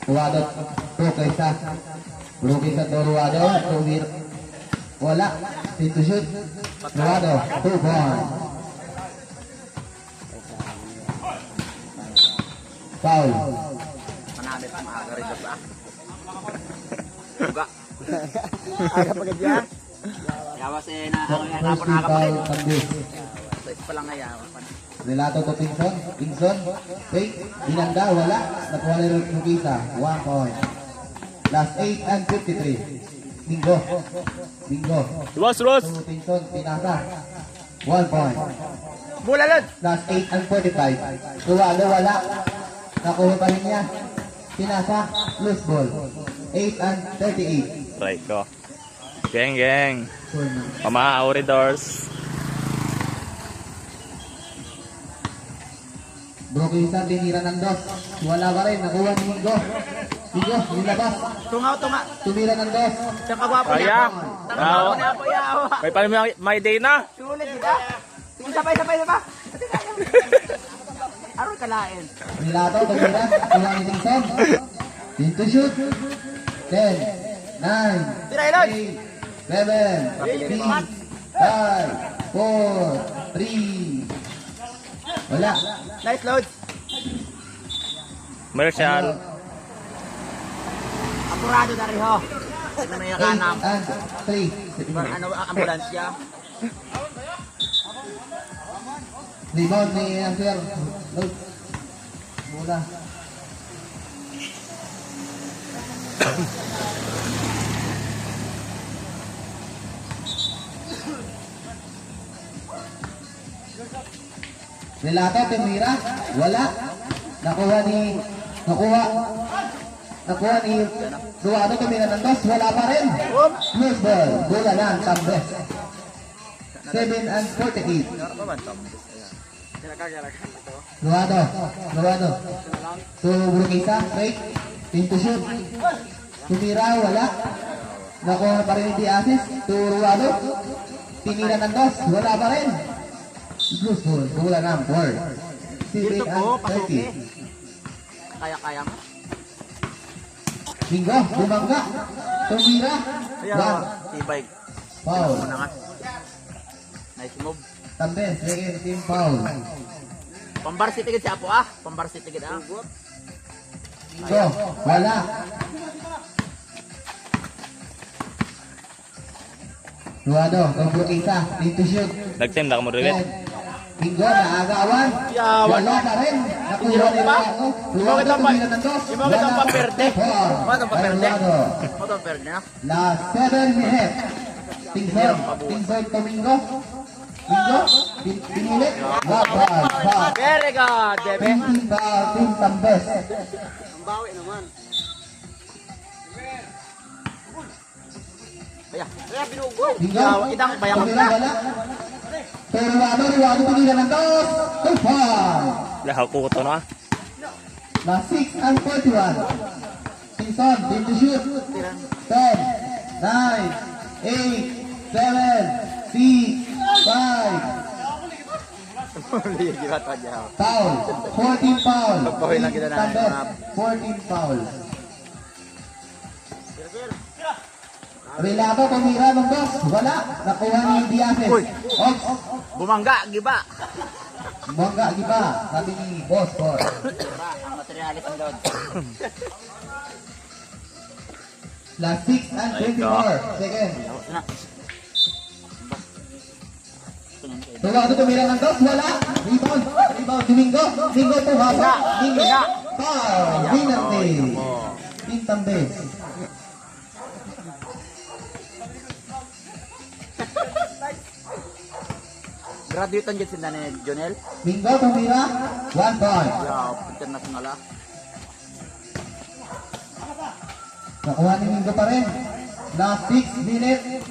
Ruado, 2 kaysa. Blue kaysa to Ruado. Wala. Pin to shoot. Ruado, 2 points. Foul. Manamit pa maaga rin ba? Buga. Aga pagod niya. Yawas eh na ako yan ako Foul, nakakapalit. Tambis. Ito pa lang na yawas. Relato to Pinson. Pinson. Fake. Binanda. Wala. Nakuha ni Rukisa. 1 point. Last 8 and 53. Bingo. Bingo. Luwas. To Pinson. Pinasa. 1 point. Mula lod. Last 8 and 45. Tuwalo. Wala. Nakuha pa rin niya. Pinasa. Loose ball. 8 and 38. Try ko. Geng. Mama, Auridors. Brokisa, tinira ng dos. Wala pa rin. Nakuha ni Mingo. Mingo, nilabas. Tunga. Tumira ng dos. Siya kagwapo Kaya. niya. Tama ko na po yawa. May pala may day na. Sulit kita. Sige sabay pa. Aron kalain. Nilato, tumira. Kuha ni Tingson. Into shoot. 10, 9, Tira ilod. 8, 7, 6, 5, 4, 3. Wala. Nice load. Marshall. Apurado dari ho. Ano na 8 yung kanam? and 3. Ano ang ambulansya? Rebound ni Sir. Load. Mula. Relato, tumira. Wala. Nakuha ni Ruado, tumira ng dos. Wala pa rin. Loose ball. Bola lang. Tambes. 7 and 48. Ruado. To Brukisa. Fake. Into shoot. Tumira. Wala. Nakuha pa rin ni Diasis. To Ruado. Tinira ng dos. Wala pa rin. Loose ball. Bola lang. 4. 7 Dito and po, pasuki. 30. Kaya mo. Bingo. Bumangga. Tumira. Ayan, One. tibay. Foul. Una nga. Nice move. Tambes. Second team foul. Pambarsity gid siya po ah. Pambarsity gid ah. Bingo. Wala. Ruado. Brukisa. Into shoot. Nag-team na ka mo rin. Bingo, naagawan. Wala pa rin. Nakuha ni Ruado. Ruado, tumira ng dos. Yung mga itong paperde. Ano itong paperde? Ruado. Ano itong paperde na? Last 7 minutes. Tingson Domingo. Bingo. Pinilit. Laban. Very good, Bebe. Team foul. Team Tambes. Kaya binugol. Bingo. Itang bayang Tumira, wala. Pero Ruado tumira ng dos. Two foul. Lahal ko ito na. Last 6 and 41. Tingson, did to shoot. 10, 9, 8, 7, 6, 5. Hindi kita tadya. Foul. 14 foul. Pagpawin lang kita na. Tambes, 14 foul. Relato, tumira ng dos. Wala. Nakuha ni Diases. Uy. Ox. Bumangga, giba. Bongga, giba. Sabi ni Boss Cor. Giba, ang materialis ng load. Last 6 and 24. Second. Na. Ruado tumira ng dos. Wala. Rebound. Domingo. Domingo to hapa. Domingo. Foul. Winante. Team Tambes. Graduate ang dyan sila ni Jonel. Bingo, tumira. 1 point. Yeah, international ah. Nakuha ni Mingo pa rin. Last 6 minutes.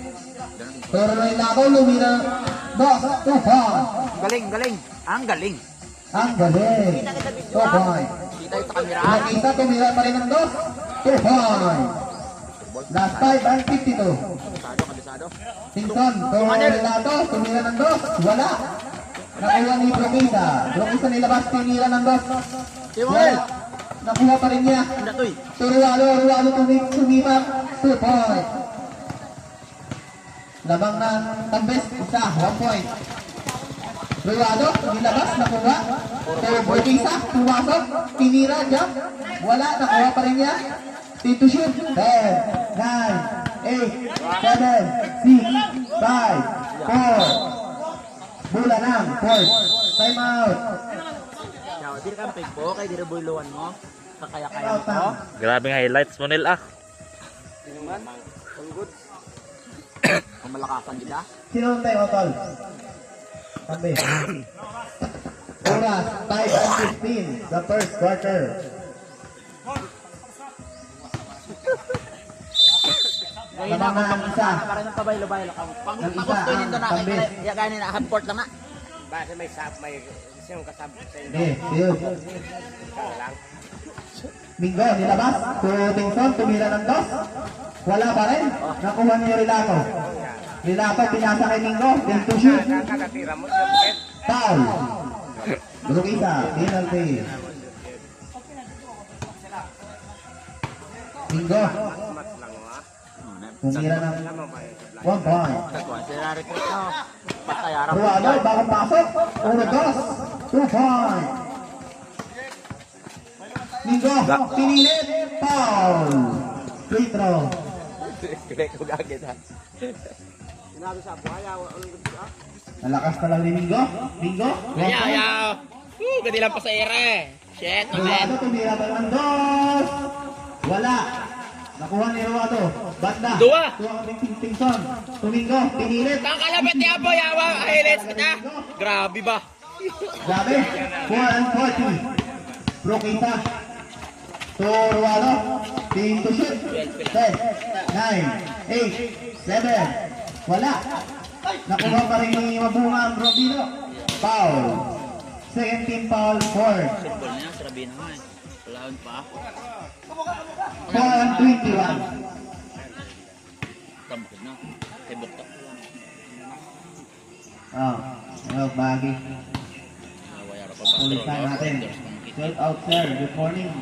Pero may lako, lumira. Dos, 2 point. Galing. Ang galing. Ang galing. 2 point. Kita yung sa kamera. Ang isa, tumira pa rin ng dos. 2 point. Last 5 and 52. Kabisado. Tingson, pero may lato, tumira ng dos. Wala. Nakuha ni Brokisa. Brokisa nilabas, tinira ng dos. Timuel! Nakuha pa rin niya. Hindi to eh. So Rualo tumimak. 2 point. Labang ng Tambes, isa, 1 point. Rualo, nilabas, nakuha. So Brokisa, pumasok, tinira, jump. Wala, nakuha pa rin niya. Team to shoot. 10, 9, 8, 7, 6, 5, 4. Bola ng point. Time out. Yaw, di ka pig po, kay di na buluan mo. Kakaya-kaya mo. Grabing highlights mo nila. Kung malakasan kita. Sino ang time out, tol? Tambi. Oras, 5 and 15. The first quarter. Ngayon Labang na ng isa. Parang ng pabaylo-baylo ka. Ng isa, Pang-gusto yun doon na. Tambis. Kaya gani na, half court lang na. Bakit may sap, may siyang kasab sa inyo? Okay, yun. Lang. Mingo, nilabas. Tingson, tumira ng dos. Wala pa rin. Nakuha niyo Rilato. Rilato, pinasa kay Mingo. Then to shoot. Kakatira mo, siyempre. Foul. Group isa, penalty. Mingo, Mat lang mo, ha? tumira ng Alam mo ba yun? 1 point. Tagwan, sila recruit no. Patayaran Rualo, bagong pasok. 1-2. 2 point. Mingo, pinilit. Foul. Free throw. Kaya ko gagawin, ha? Sinabi sa buhay, anong gusto, ha? Nalakas pa lang ni Mingo. Mingo, 1 point. Ayaw! Gandi lang pa sa ere. Shit, Ruado, tumira pa ng dos. Wala. Nakuha ni Ruado. Banda. Dua. Tuwa ka ng Tingson. Tumingo, pinilit. Ang kalapit niya po, yawa. Highlights kita. Grabe ba? Grabe. 4 and 40. Brokita. To Ruado. Team to shoot. 10, 9, 8, 7. Wala. Nakuha pa rin ni Mabunga ang Robino. Foul. Second team foul. 4. Football niya, sarabi na nga eh. Walaon pa. 4 and 21. Tambukid na. Kay Bukta. Bagi. Wayara pa Ulitan natin. Straight out, sir. Good morning.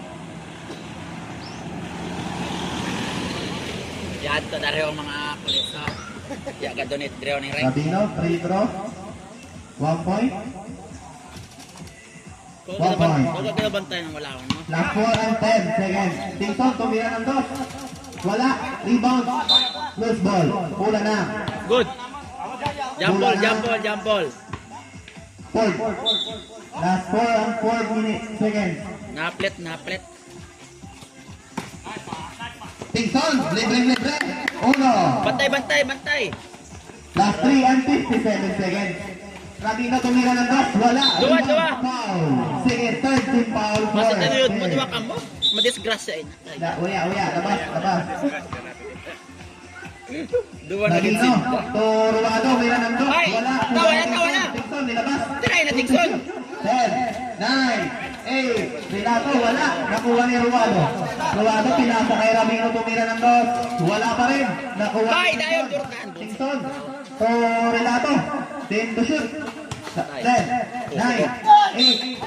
Yan to dari ang mga pulis ha. Ya ka donate dreo ni Rek. Rabino, free throw. 1 point. Kung pinabantay ng walaon mo. Last 4 and 10 seconds. Tingson, tumira ng dos. Wala. Rebound. Loose ball. Pula na. Good. Jump ball, jump ball, jump ball. Point. Last 4 and 4 minutes. Seconds. Naplet, naplet. Tingson, libre. Uno. Bantay, bantay, bantay. Last 3 and 57 seconds. Rabino, tumira ng dos. Wala. Dua. Foul. Sige, third team foul. Masa for tayo yun, Ted. matuwa ka mo. Madisgrasya eh. Uya. Labas. Duwa na Rabino, gitsin. to Ruado, tumira ng dos. Ay, Wala. tawa na. Tingson, nilabas. Try na, Tingson. 10, 9, 8, Renato, wala. Nakuha ni Ruado. Ruado, pinasa kay Rabino, tumira ng dos. Wala pa rin. Nakuha Ay, ni dayo, Jordan. Tingson. To Renato. 10 to shoot. 10, 9, 8,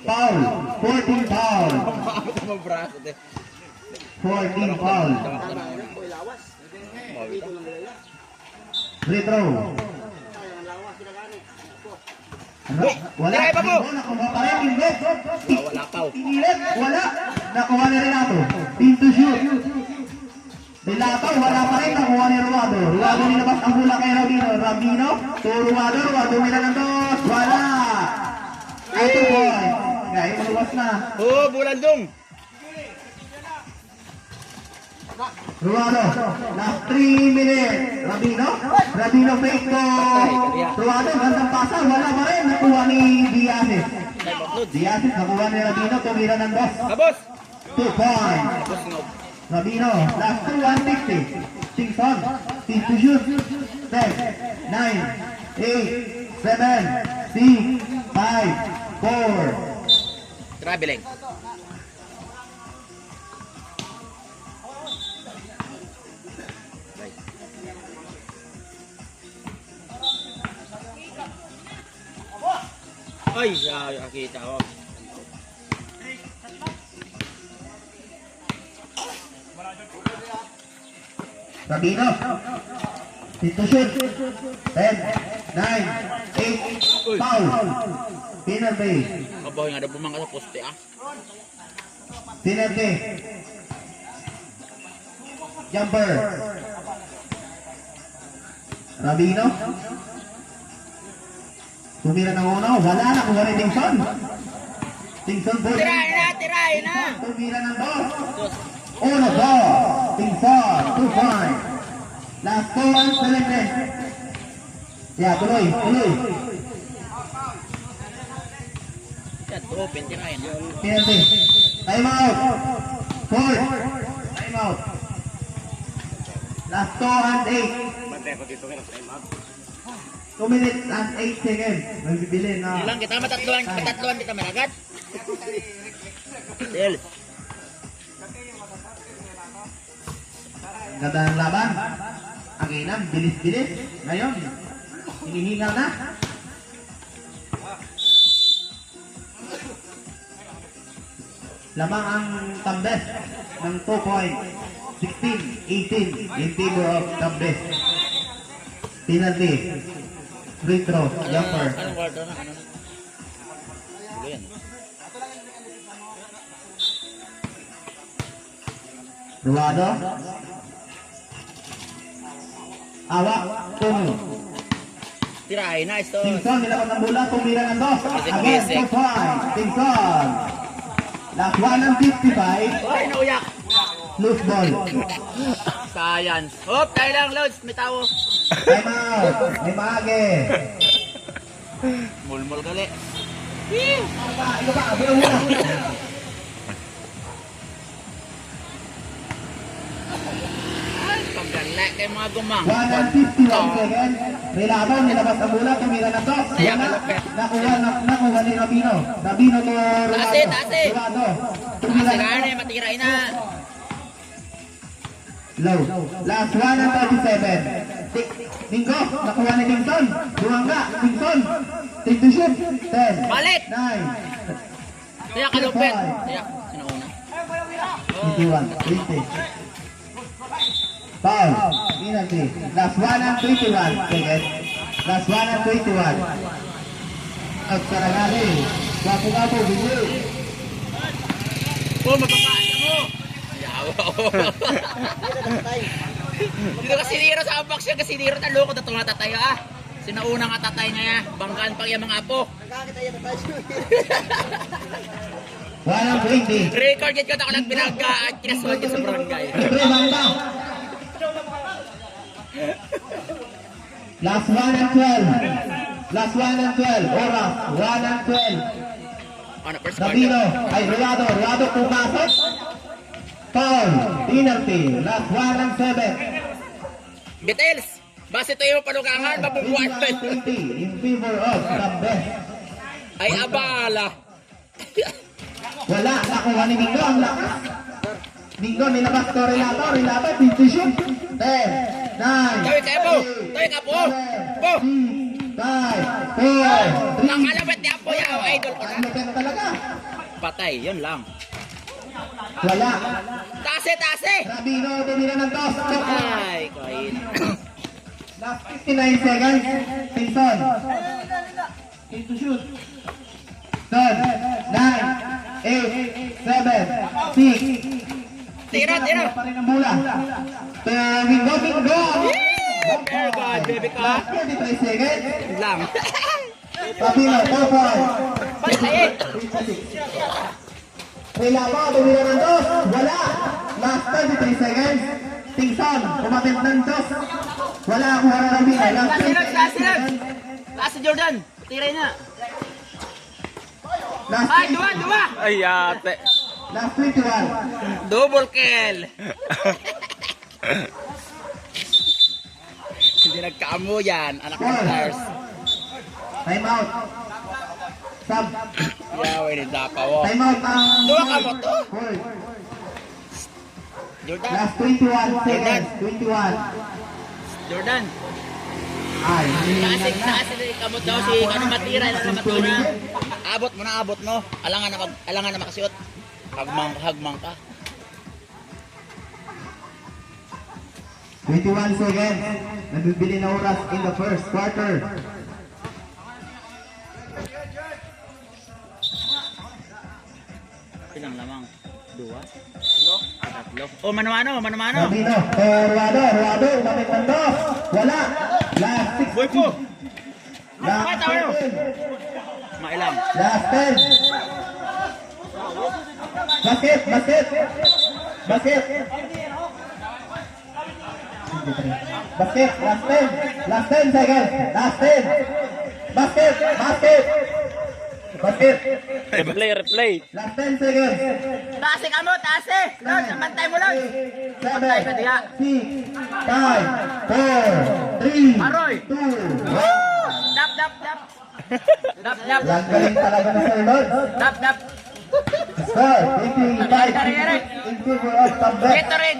foul. 14 foul. Maabot mo braso. 14 foul. Free throw. Wala. Try pa po. Nakuha pa rin. Hindi. Wala pa. Pinilit, wala. Nakuha ni Renato. Team to shoot. Renato, wala pa rin. Nakuha ni Ruado. Ruado nilabas ang bola kay Rabino. Rabino, to Ruado. Ruado nila ng dos. Wala. Out of point. Kaya maluwas na. Oh, bulandong. Ruado, last 3 minutes. Rabino fake to Ruado. Gandang pasa. Wala pa rin. Nakuha ni Diazes. Diazes, nakuha ni Rabino. Tumira ng dos. Kabos. 2 points. Kabos nga. Rabino, last 2, 150. Tingson, team to shoot. 10, 9, 8, 7, 6, 5, 4. Traveling. Ay, nakita ko. Rabino. Dito shoot. 10, 9, 8, foul. Penalty. Kabahoy nga daw bumangka sa poste ah. Penalty. Jumper. Rabino. Tumira ng uno. Wala na kung wala Dingson. Dingson po. Tirahin na! Tumira ng dos. Uno, dos. Dingson. 2 points. Last 2 points. Pelente. Yeah, tuloy. Yan, open, tirahin na. Penalty. Time out. Fourth. Time out. Last 2 and 8. Bantay ko dito ngayon. Time out. 2 minutes and 8 seconds. Magbibili na. Ilang kita matatluan kita managat. Del. Ganda ng laban. Aginan, bilis-bilis. Ngayon, hinihingal na. Lamang ang Tambes ng 2 points. 16-18 in favor of Tambes. Penalty. Free throw. Jumper. Anong quarter na? Ano na? Tuloy yan. Ruado. Awak. Tungo. Tirahin na, ito. Tingson, nilakot ng bola, tumira ng dos. Again, 2 points. Tingson. Last 1 and 55. Ay, nauyak! Loose ball. Science. Hop, tayo lang, Lods. May tao. Time out. May mage. Mulmul gali. Ito ba? Bilang muna. Pagdala kay mga gumang. 1 and 51 seconds. May laban, nilabas ang bola, tumira ng dos. Ayan, Wala. malupit. Nakuha ni Rabino. Rabino to Ruado. Taas. Ruado. Tumira ng Sigara dos. na, matirahin na. Low. Last 1 and 37. Bingo. Nakuha ni Dingson. Buwangga. Dingson. Take the shoot. 10. Balik! 9. Tiyak, kalupit. Tiyak, sinauna. 21. 20. Foul. Penalty. Last 1 and 21 seconds. Last 1 and 21. Agkarangali. Gapo-gapo. Bingo. Oh, mapapaan mo! Yawa. Dito kasi niro sa box siya, kasi niro talo ko datong natatayo ah. Sinauna nga tatay niya, banggaan pag yung mga apo. 1 and 20. Record yun ko na ako nagpinagka at kinasuhan ko sa barangay. Libre bangka. Last 1 and 12. Last 1 and 12. Oras. 1 and 12. Ano, first quarter? Rabino. Ay, Ruado. Ruado pumasok. Foul. Penalty. Last 1 and 7. Details! Base ito yung palugangan, mabubuan pa yun. 20 in favor of Tambes. Ay, abala. Wala. Nakuha ni Mingo. Ang lakas. Mingo, nilabas to Relato. Relato, pinto shoot. 10, 9, Tawid kayo po! Tawid ka po! Po! 5, 4, 3. Ang alabit ni Apo yaw, idol ko na. Ano ka talaga? Patay, yun lang. Wala. Tase! Rabino, tumira ng dos. Ay, kain. Last 59 seconds. Pinson. Pinto shoot. 10, 9, 8, 7, 6. Tira! Pa rin ang bola. Bingo. Very good, baby ka. Last 33 seconds. Yun lang. Rabino, 4 points. Patay! Relato, tumira ng dos. Wala. Last 33 seconds. Tingson, umatid ng dos. Wala akong hararabing. Last 20 seconds. Taas si Jordan! Tiray na! Last Ay, 20. duwa! Ay, ate. Last 21. Double kill! Hindi nagkaamo yan, anak ng stars. Time out. Sub. Yaway ni Dapawo. Time out ang... Duwa ka mo to? Hold. Jordan! Last 21 seconds. 21. Jordan! ay Kasi kamot daw si ano matira na matira. Abot mo na, abot mo. Alangan na makasiot. Hagmang ka. 21 seconds. Nabibili na oras in the first quarter. Ilang lamang? 2? 3? Oh, mano-mano. Rabino, Ruado, umamit ng dos. Wala. Last 6. Boy po. Last tayo. 10. Mailang. Last 10. Basket. Basket, last 10. Last 10 seconds. Last 10. Basket. Replay. Last 10 seconds. Taase ka mo, taase. Lord, samantay mo lang. 7, Patay ka diha. 6, 5, 4, 3, Aroy. 2, 1. Dap. Yan galing talaga na Sir Lord. Dap. Score, 85 in favor of Tambek. Ito rin.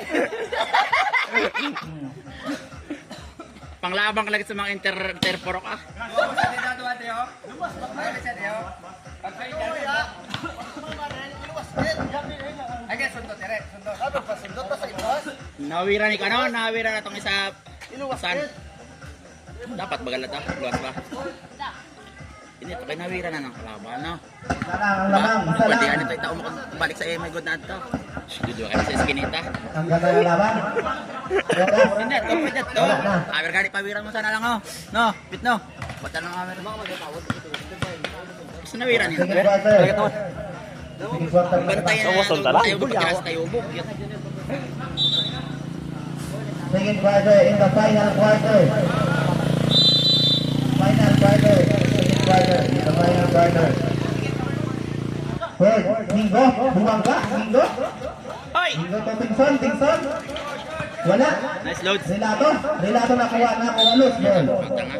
Panglabang ka lagi sa mga interporok ah. Nawira ni kano, nawira na tong isa. San? Dapat bagal ta, luwas ba? Ini to kay nawira na ng kalaban, no? Ang lamang, isa Pwede lang. ano to, itaw mo balik sa my god na to. Dudu ay sa skinita. Ang ganda ng laban. Hindi, to pwede to. Awer gani pawira mo sana lang oh. No, bit no. Bata nang awer. Gusto nawira niya. Second quarter. Second quarter na Bantay naman. na. Sumusunod na lang. Tayo bug tayo bug. Second quarter in the final quarter. Final quarter. Second quarter in the final quarter. Third, Mingo. Bumangga. Mingo. Hoy! Mingo to Tingson. Wala. Nice load. Relato nakuha na kung loose ball. Tanga.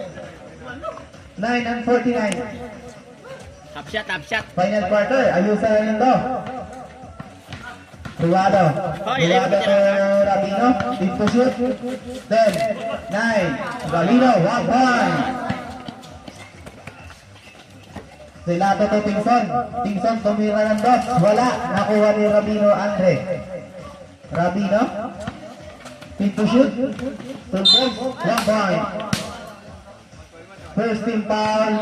9 and 49. Top shot. Final quarter, ayusan na nito. Ruado to Rabino, team to shoot. 10, 9, Rabino, 1 point. Relato to Tingson tumira ng dos. Wala, nakuha ni Rabino Andre. Rabino, team to shoot. 2 points, 1 point. First team foul.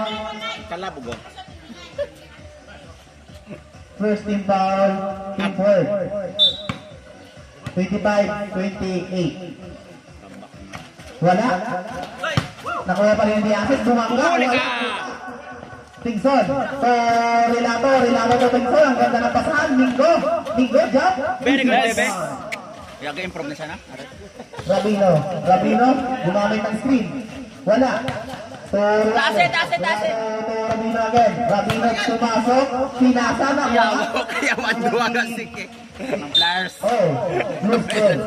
Kalabog oh. First team foul, team foul. 25-28. Wala. Nakuha pa rin yung di-assist. Bumangga. Huli ka! Tingson. So, Relato to Tingson. Ang ganda ng pasahan. Mingo, jump. Very good, bebe. Yaga-improve na siya na. Rabino, gumamit ng screen. Wala. So, Tase. Rabino again. Rabino sumasok. Pinasa na. Kaya madua ka sige. Ang players. Oh, loose ball.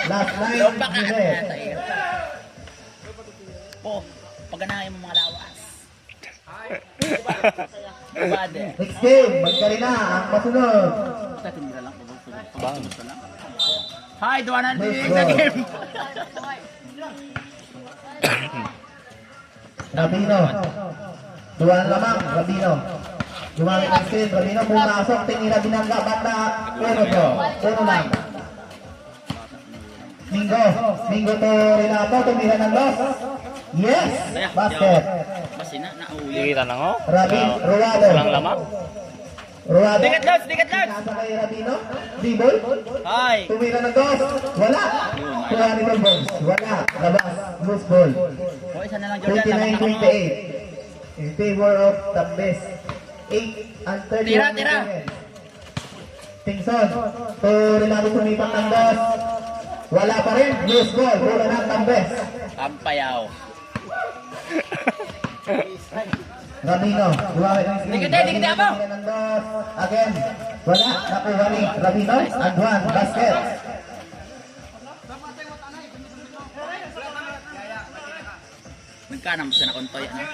Last line. Lomba ka. Jose. Po, pag ganahin mo mga lawas. Bade. Next game, magkarina ang masunod. Tatindira lang. Hi, duwanan din sa game. Rabino. Duwan lamang, Rabino. Gumamit ng screen, Rabino pumasok, tinira binangga, banda, puno lang. Mingo to Relato, tumira ng loss. Yes! Basket. Basi na, nauwi. Kita lang oh. Ruado. Walang lamang. Dikat loads! Nasa kay Rabino. D-ball. Hi! Tumira ng dos. Wala. Kuha ni Balbons. Wala. Labas. Loose ball. O, isa na lang Jordan. Lamang na ko mo. 29-28. In favor of the best. 8 and 31 Tira. seconds. Tingson. To Relato sumipat ng dos. Wala pa rin. Loose ball. Bola ng Tambes. Kampayaw. Rabino. Gumamit ng screen. Dikit ako. Tumira ng dos. Again. Wala. Nakuha ni Rabino. And one. Basket. Nagkanang sa nakontoy, ano?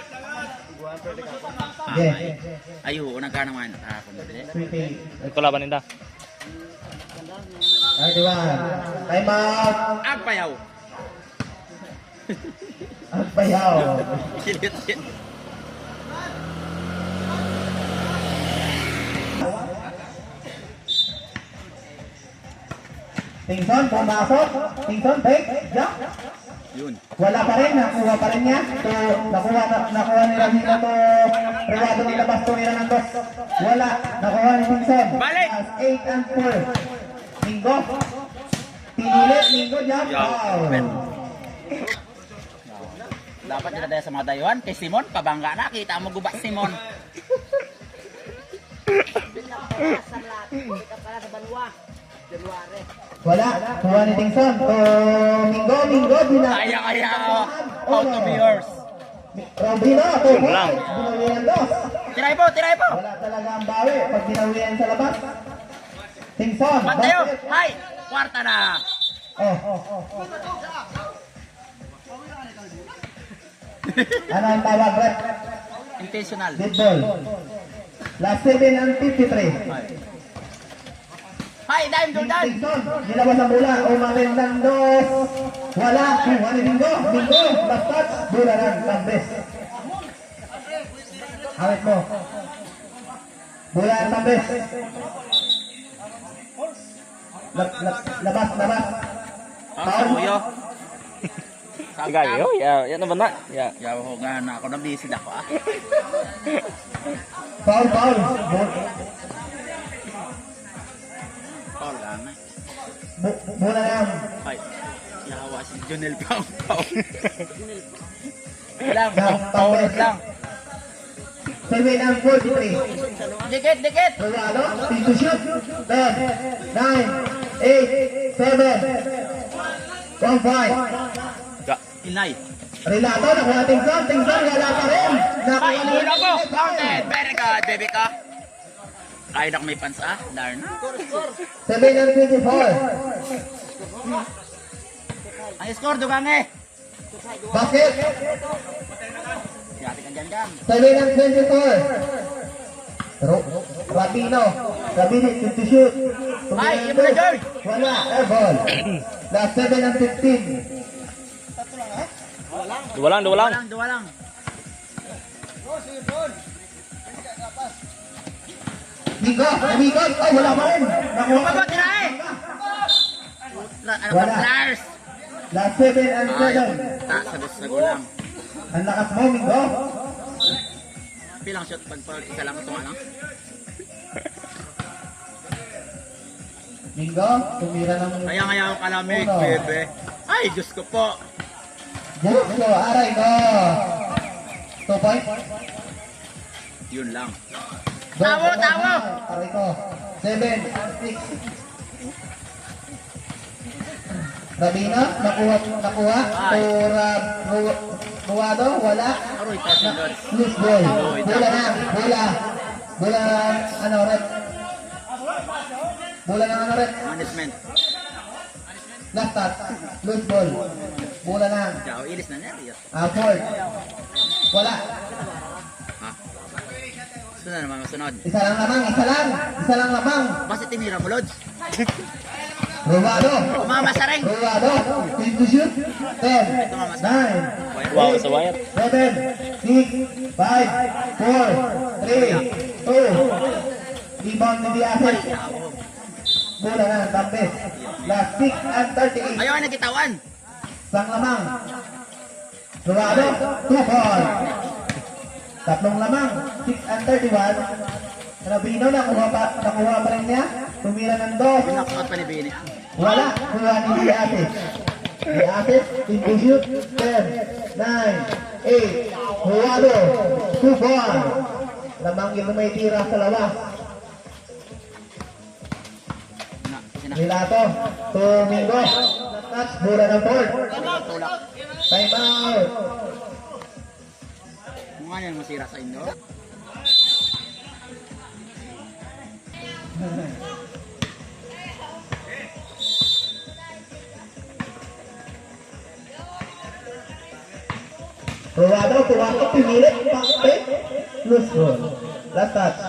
Yeah. Ayo, nagkanang man. Kundi. 20. Ito laban nila. 31. Time out. Kampayaw. Magpayaw. Kilit yan. Tingson, pumasok. Tingson, take. Jump. Yun. Wala pa rin, nakuha pa rin niya. So, nakuha nila dito to. Privado nila basto nila ng dos. Wala, nakuha ni Tingson. Balik! As 8 and 4. Mingo. Pinilit, Mingo, jump. Yaw. Foul. Dapat nila dahil sa mga dayuhan. Kay Simon, pabangga na. Kita mo guba Simon. Wala, kuha ni Tingson. So, Mingo, Kaya. Out of yours. Robino, 2 points. lang. Binawian dos. Tiray po. Wala talaga ang bawi pag binawian sa labas. Tingson, Mateo, basket. hay! Kwarta na. Oh. Ano ang tawag, Rep? Intentional. Dead ball. Last 7 and 53. Hay, dime, Jordan. Tingson, nilabas ang bola. Umarin ng dos. Wala. Kuha ni Bingo. Last touch. Bola lang. Tambes. Awit mo. Bola ang tambes. Labas. Ang suyo. Sige, yo, yan naman na. Yeah. Yaw ho nga na ako na busy ako ah. Foul. Paul lang na. Bola lang. Hay. Yawa si Junel Pau. Lang, Tambes. lang. 7 and 43. Dikit. Regalo, pinto shoot. 10, 9, 8, 7, 1, 5. Inay. Relato, nakuha Tingson, wala pa rin. Hay, Nakuha hula po. Counted. Very good, baby ka. Kaya na may pants ah. Darn. 7 and 24. Ang score, dugang eh. Basket, Yati ka dyan dyan. 7 and 24. Rabino, pinto shoot. Ay, iba na, George. Wala, airball. Last 7 and 15. Dua lang. Dua lang. Mikot, oh wala pa rin. Nakuha Bago, tira eh. Ano ba, Wala. Lars? Last 7 and Ay, 7. sagot sa gulang. Ang lakas mo, Mingo. Pilang shot pag isa lang ito ano? Mingo, tumira ng... Kaya nga ako kalamig, Uno. bebe. Ay, Diyos ko po. Jericho, aray ko. 2 points. Yun lang. Tawo! Tawo! Aray ko. 7, 6. Rabina, nakuha. Ay. Ruado, wala. Aroy, passing doon. Loose ball. Bola ng ano, red. Bola ng ano, red. Management. Last touch. Loose ball. Bola ng Ciao, ilis na niya. Yes. Ford. Wala. Ha? Sunod naman, masunod. Isa lang lamang. Basta tinira mo, Lods. Ruado. Umamasareng. Ruado. Pinto shoot. 10, 9, Wow, sa wire. 7, 6, 5, 4, 3, 2. Rebound ni Diaz. Bola na, Tambes. Last 6 and 38. Ayaw na kitawan. Sang lamang. Ruado. 2 ball. Tatlong lamang. 6 and 31. Rabino, nakuha pa rin niya. Tumira ng dos. Pinakot pa ni Bini. Wala. Kuha ni Diatis. Diatis, pinto shoot. 10, 9, 8. Ruado. 2 ball. Lamang yung may tira sa labas. Nilato. Tumingo. Touch. Bola ng board. Tulak. Time out. Kung ano yung masira sa inyo. Ruado, tumakot, pinilit, pakpe. Loose ball. Last touch.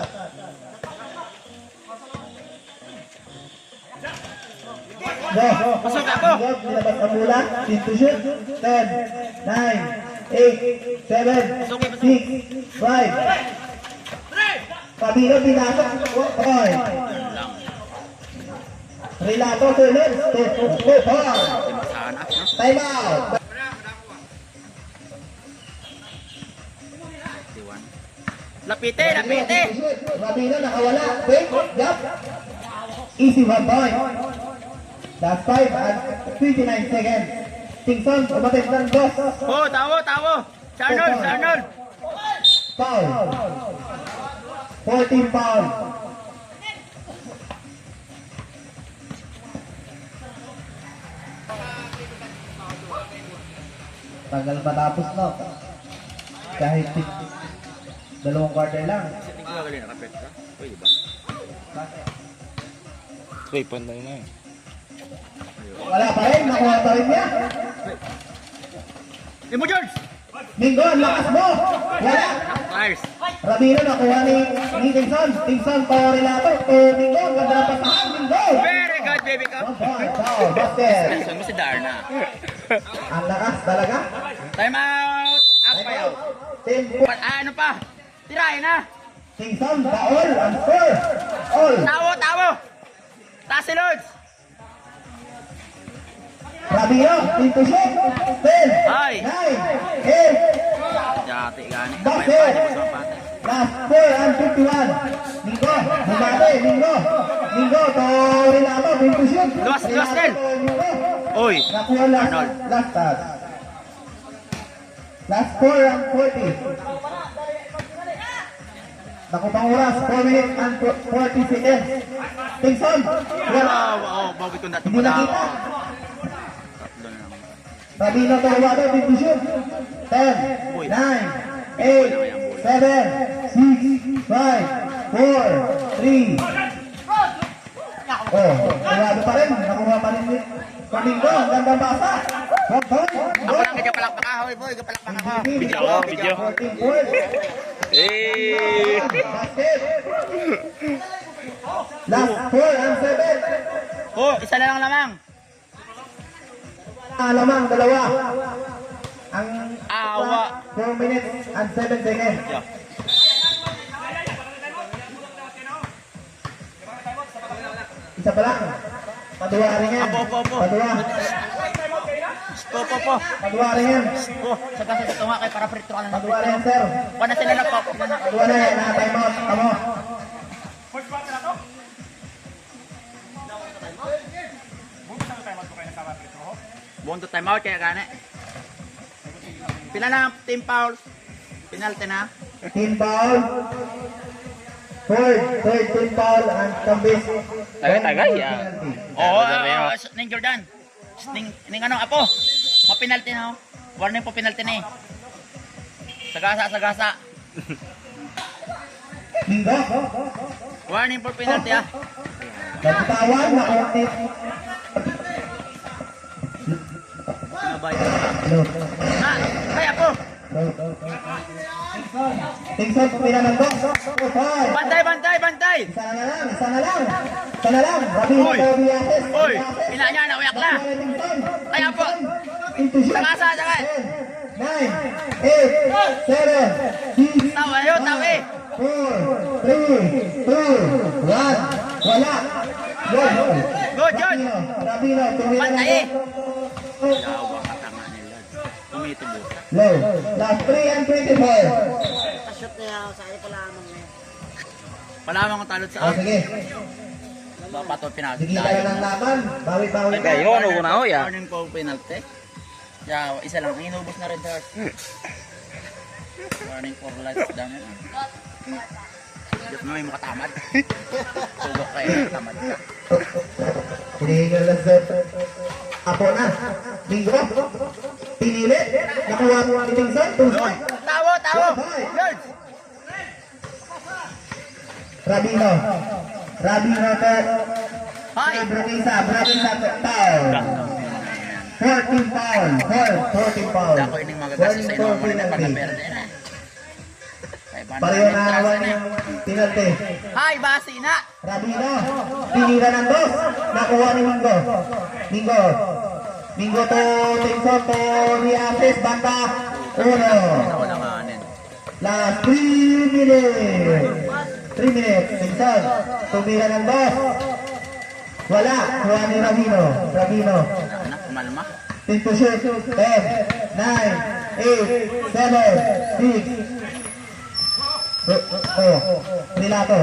Go. Pasok ako. Nilabas ang bola. Pinto shoot. 10, 9, 8, 7, 6, 5. Kabilo, pinasok. Okay. Yun lang. Relato, sunod. 2, 4. Di masana. No? Time out. 51. Lapite, lapite. Rabino, nakawala. Wait, gap. Easy 1 point. Last 5 and 59 seconds. Tingson, umatid ng dos. Oh, tawo. Arnold. Foul. 14 foul. Tagal matapos, no? Kahit dalawang quarter lang. Tingin ko galing nakapet ka. Pwede ba? 3 point lang na eh. Wala pa rin, nakuha pa rin niya. Imo George! Mingo, ang lakas mo! Wala! Fires! Rabino, nakuha ni Tingson. Tingson, Relato. Mingo, ang ganda ng pasahan. Mingo! Very good, baby ka! 1 point, foul, basket. Saan mo si Darna? Ang lakas talaga. Time out! Up pa yaw. 10 points. Ano pa? Tirahin na! Tingson, baol, ang score. All. Tawo! Taas si Lods! Rabino, into shoot. 10, Ay. 9, 8, Dati gani. Basket. Kapay pa, pati. last 4 and 51. Mingo, bumate, Mingo, to Relato, into shoot. Luwas, Relato, Del. Mingo. Uy! Nakuha Arnold. last touch. Last 4 and 40. Nakupang oras, 4 minutes and 40 seconds. Tingson, wala. Wow, bawi ko natin Hindi pala. nakita. Tatlo na lang. Rabino Torwado, into shoot. 10, 9, 8, 7, 6, 5, 4, 3. Oh, Torwado pa rin. Nakuha pa rin ni Domingo. Ang gandang basa. Ako lang, kaya palakpak ka. Hoy, boy, kapalakpak ako. Video ko, video. 14 points. Eh! Basket. Last 4 and 7. Oh, isa na lang lamang. Alamang, dalawa. Ang Awa. 4 minutes and 7 seconds. Yeah. Isa pa lang. Paduwarin yan. Apo. Padua. Po. Paduwarin yan. Oh, sa ito nga kay para prito ka na ng Paduwarin yan, sir. Paano sila nagpo? Padua na yan. Naka-time out. Tamo. Buong to time out kaya gani. Pila na ang team foul? Penalty na. Team foul. Third team foul and Kambis. Tagay, ya. Oo, ning Jordan. Ning ano, apo. Ma-penalty na. Warning po penalty na eh. Sagasa. Bingo. Warning for penalty ah. Nagtawan. Nakunit. Sinabay. No. Ay apo. Tingson, pinanando. Five. Bantay. Isa na lang. Rabino Uy. Tobiases. Oy, ina niya na uyak na. Ay apo. Into shoot. Sagasa. 9, 8, 7, 6, Tawa yo, tawi. 4, 3, 2, 1. Wala. Good, John. Rabino, tumira na Pantay. to. Yawa ka tanga nila. Tumitubo. Low. Last 3 and 24. Palamang ang talot sa Oh, sige. Bapato penalty. Sige ka na ng laban. Bawi-bawi ka. Kayo, ano ko na ho, ya. Warning po penalty. Yeah, isa lang. Inubos na rin, sir. Warning for life down yan. Diyos mo, may makatamad. Tugok kayo, tamad ka. Hinihingal lang sa apo na. Bingo. Pinili. Nakuha mo ang Tingson. Tingson. Tawo! Lord! Rabino ka. Hi! Brunisa. Foul. 14 foul. 14 foul. Dako ining magagastos sa inyo. Muna na pagkaberde na. Pareho na hawan yung penalty. Hi! Basi na! Rabino. Pinira ng dos. Nakuha ni Mingo to Tingson to Riases. Banda. Nakulanganin. Last 3 minutes. 3 minutes. Pinsan. Tumira ng boss. Wala. Kuha ni Rabino. Rabino. Ano? Kumalma? Team to shoot. 10, 9, 8, 7, 6. Nilato.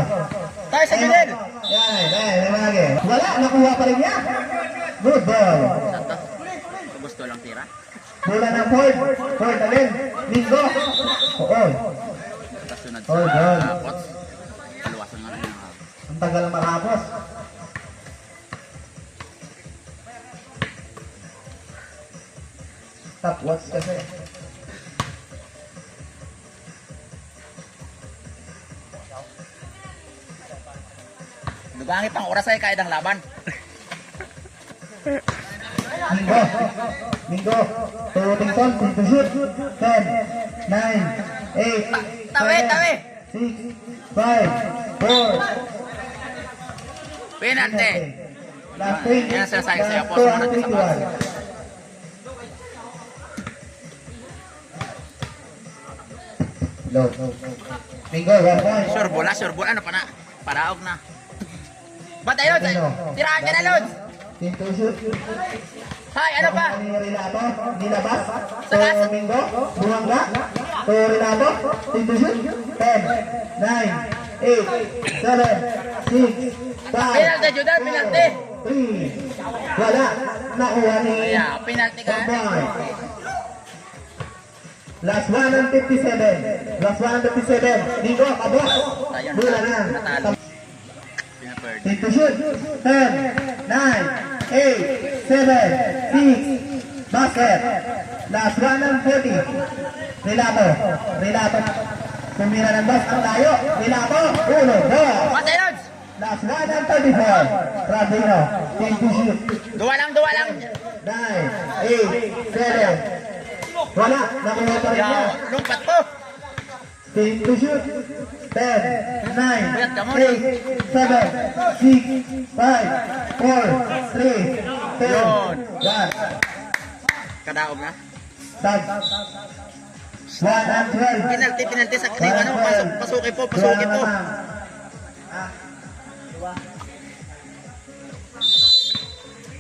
Tayo sa gilid! Yan. Lagi. Wala. Nakuha pa rin niya. Good ball. Santo? Gusto lang tira? Bola ng Ford. Ford again. Mingo. Oo. Kasunod Oh, sa God. pots. Kaluwasan nga rin. Ang tagal ang makapos. Top watch kasi. Nagangit ang oras ay kahit ang laban. Mingo. Mingo. Tutington. To shoot. 10, 9, 8, Tawi, tawi! 6, 5, 4. Penalty! Last 3. Yan ang sinasabi sa'yo, post mo natin sa box. Low. Mingo, 1 point. Sure ball. Ano pa na? Paraog na. Ba't ayun? Tirahan ka na, Lods! Team to shoot. Hay, ano pa? Relato, nilabas. Saka- So, Mingo, buwangga. So, Relato, team to shoot. 10, 9, 8, 7, 6, 5, Penalty, Judan, penalty! 3. Wala. Nakuha ni Yeah, penalty ka. Bamboy. Last 1 and 57. Last 1 and 57. Mingo, kabos. Tayo Bola na. natalo. Pinaperd. Team to shoot. 10, 9, 8, 7, 6. Basket. Last 1 and 40. Relato. Tumira ng bas. Ang layo. Relato. 1, 2. Ba't ayun? Last 1 and 34. Rabino. Team to shoot. Duwa lang! 9, 8, 7. Wala. Nakuha pa rin niya. Yaw, lumpat po! Team to shoot. 10, 9, Wait, come on. 8, 7, 6, 5, 4, 3, 2, Yun. 1. Kadaog na. Tag. 1 and 12. Penalty sa ano, pasuki po.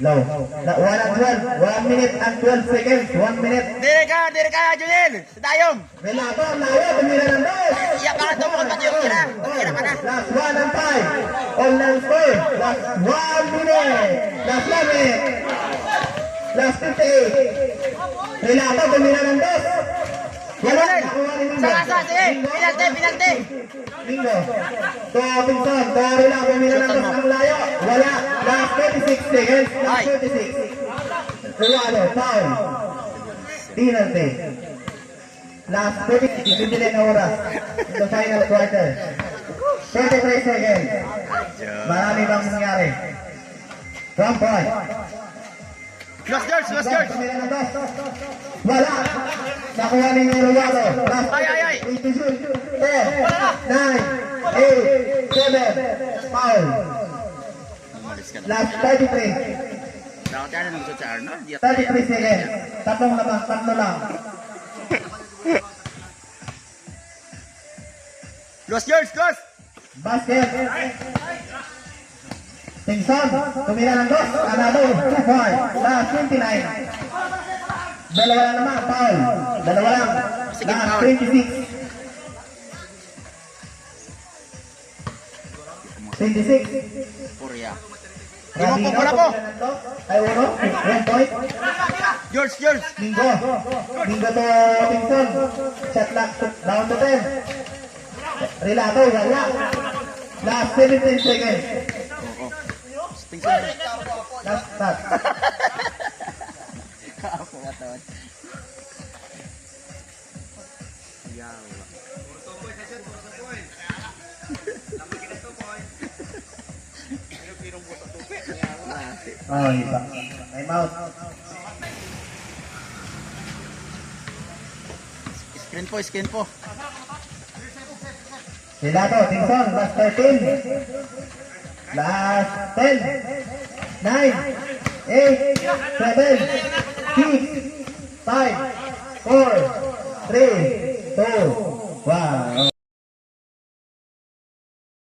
Low. 1 and 12. 1 minute and 12 seconds. 1 minute. Dire ka, Junel! Sa dayong! Relato, ang layo. Tumira ng dos. Iyak ka na ito, mukhang pati yung tira. Tira ka na. Last 1 and 5. Online score. Last 1 minute. Last 1 minute. Last 58. Relato, tumira ng dos. Wala. Nakuha ni Mingo. Sa kasa, sige! Penalty! Mingo. To Pinson. To Relato, tumira ng dos. Ang layo. Wala. Last 36 seconds. Last 36. Rualo. Foul. Penalty. Last 30. Ibibili na oras. The final quarter. 33 seconds. Marami bang nangyari? 1 point. Los George! Wala. Nakuha ni Rualo. Last Ay! 8 to shoot. 10, 9, 8, 7. Foul. Umalis ka na. Last 33. Dapat yan ang gusto sa Arnold. 33 seconds. Tatlo lang. Los George! Basket. Pinson, tumira ng dos. Anado, 2 point. Last 29. Dalawa lang naman, foul. Dalawa lang. Sige, Last foul. 26. 26. Korea. Rabino, Bola po! tumira ng dos. Ay, 1 point. George! Mingo to Pinson. Shot clock down to 10. Relato, wala. Last 17 seconds. Tingnan. Last shot. Kaapo ka tawad. Yawa. Oh, iba. Time out. Screen po. Relato, Pinson, last 13. Last 10. 9, 8, 7, 6, 5, 4, 3, 2, 1.